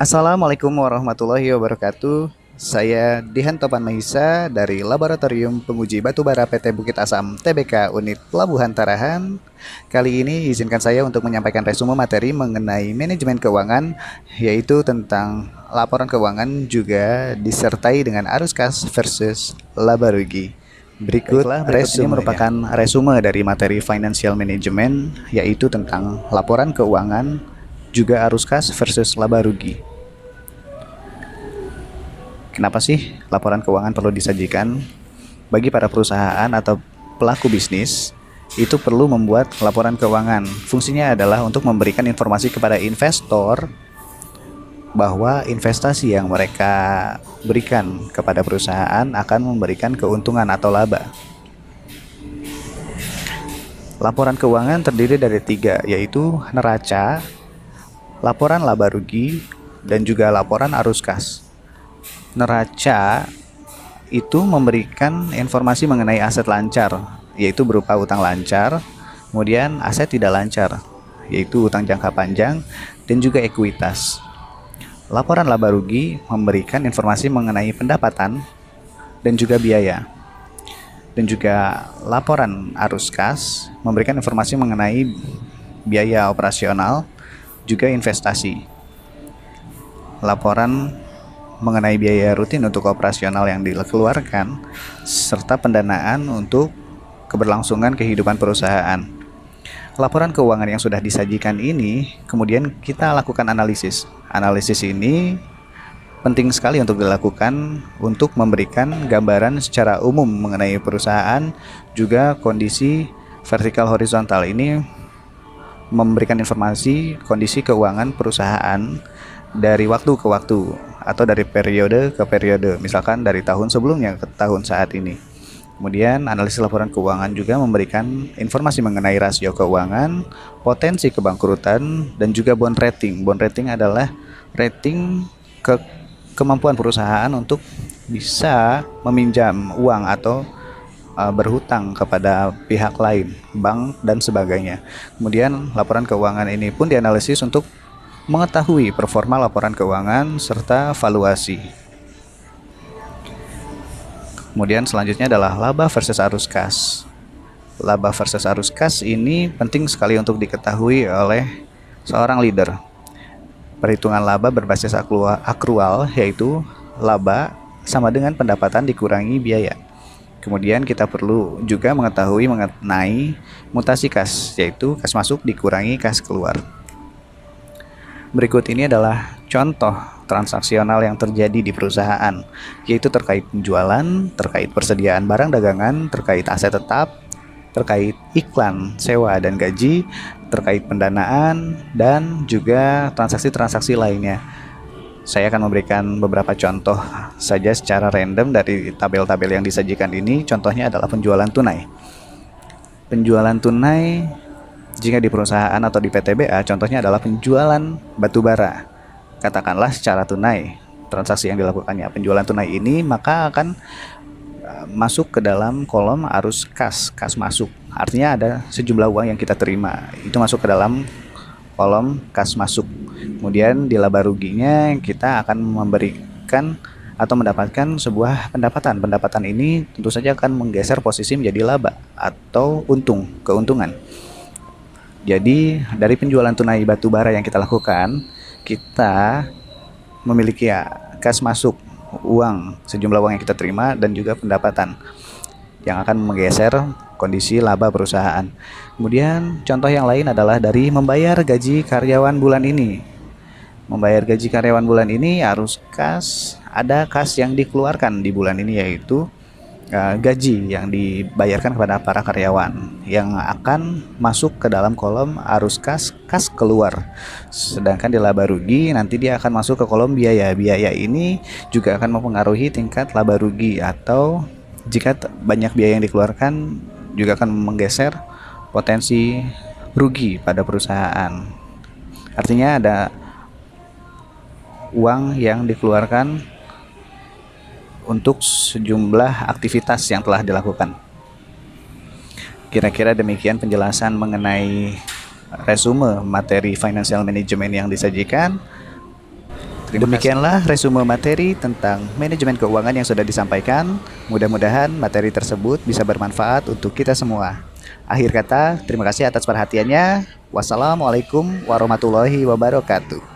Assalamualaikum warahmatullahi wabarakatuh. Saya Dihan Topan Mahisa dari Laboratorium Penguji Batubara PT Bukit Asam TBK Unit Pelabuhan Tarahan. Kali ini izinkan saya untuk menyampaikan resume materi mengenai manajemen keuangan, yaitu tentang laporan keuangan juga disertai dengan arus kas versus laba rugi. Berikut ini merupakan resume dari materi financial management, yaitu tentang laporan keuangan juga arus kas versus laba rugi. Kenapa sih laporan keuangan perlu disajikan? Bagi para perusahaan atau pelaku bisnis, itu perlu membuat laporan keuangan. Fungsinya adalah untuk memberikan informasi kepada investor bahwa investasi yang mereka berikan kepada perusahaan akan memberikan keuntungan atau laba. Laporan keuangan terdiri dari 3, yaitu neraca, laporan laba rugi, dan juga laporan arus kas. Neraca itu memberikan informasi mengenai aset lancar, yaitu berupa utang lancar, kemudian aset tidak lancar, yaitu utang jangka panjang, dan juga ekuitas. Laporan laba rugi memberikan informasi mengenai pendapatan dan juga biaya. Dan juga laporan arus kas memberikan informasi mengenai biaya operasional, juga investasi. Laporan mengenai biaya rutin untuk operasional yang dikeluarkan, serta pendanaan untuk keberlangsungan kehidupan perusahaan. Laporan keuangan yang sudah disajikan ini, kemudian kita lakukan analisis. Analisis ini penting sekali untuk dilakukan untuk memberikan gambaran secara umum mengenai perusahaan, juga kondisi vertikal horizontal ini memberikan informasi kondisi keuangan perusahaan dari waktu ke waktu atau dari periode ke periode, misalkan dari tahun sebelumnya ke tahun saat ini. Kemudian analisis laporan keuangan juga memberikan informasi mengenai rasio keuangan, potensi kebangkrutan, dan juga bond rating. Bond rating adalah rating kemampuan perusahaan untuk bisa meminjam uang atau berhutang kepada pihak lain, bank dan sebagainya. Kemudian laporan keuangan ini pun dianalisis untuk mengetahui performa laporan keuangan serta valuasi. Kemudian selanjutnya adalah laba versus arus kas. Laba versus arus kas ini penting sekali untuk diketahui oleh seorang leader. Perhitungan laba berbasis akrual, yaitu laba sama dengan pendapatan dikurangi biaya. Kemudian kita perlu juga mengetahui mengenai mutasi kas, yaitu kas masuk dikurangi kas keluar. Berikut ini adalah contoh transaksional yang terjadi di perusahaan, yaitu terkait penjualan, terkait persediaan barang dagangan, terkait aset tetap, terkait iklan, sewa, dan gaji, terkait pendanaan, dan juga transaksi-transaksi lainnya. Saya akan memberikan beberapa contoh saja secara random dari tabel-tabel yang disajikan ini. Contohnya adalah penjualan tunai. Penjualan tunai jika di perusahaan atau di PTBA, contohnya adalah penjualan batu bara. Katakanlah secara tunai, transaksi yang dilakukannya penjualan tunai ini, maka akan masuk ke dalam kolom arus kas masuk. Artinya ada sejumlah uang yang kita terima, itu masuk ke dalam kolom kas masuk. Kemudian di laba ruginya kita akan memberikan atau mendapatkan sebuah pendapatan. Pendapatan ini tentu saja akan menggeser posisi menjadi laba atau keuntungan. Jadi dari penjualan tunai batu bara yang kita lakukan, kita memiliki kas masuk, uang, sejumlah uang yang kita terima, dan juga pendapatan yang akan menggeser kondisi laba perusahaan. Kemudian contoh yang lain adalah dari membayar gaji karyawan bulan ini. Membayar gaji karyawan bulan ini arus kas, ada kas yang dikeluarkan di bulan ini, yaitu gaji yang dibayarkan kepada para karyawan yang akan masuk ke dalam kolom arus kas keluar. Sedangkan di laba rugi nanti dia akan masuk ke kolom biaya. Biaya ini juga akan mempengaruhi tingkat laba rugi, atau jika banyak biaya yang dikeluarkan juga akan menggeser potensi rugi pada perusahaan. Artinya ada uang yang dikeluarkan untuk sejumlah aktivitas yang telah dilakukan. Kira-kira demikian penjelasan mengenai resume materi financial management yang disajikan. Demikianlah resume materi tentang manajemen keuangan yang sudah disampaikan. Mudah-mudahan materi tersebut bisa bermanfaat untuk kita semua. Akhir kata, terima kasih atas perhatiannya. Wassalamualaikum warahmatullahi wabarakatuh.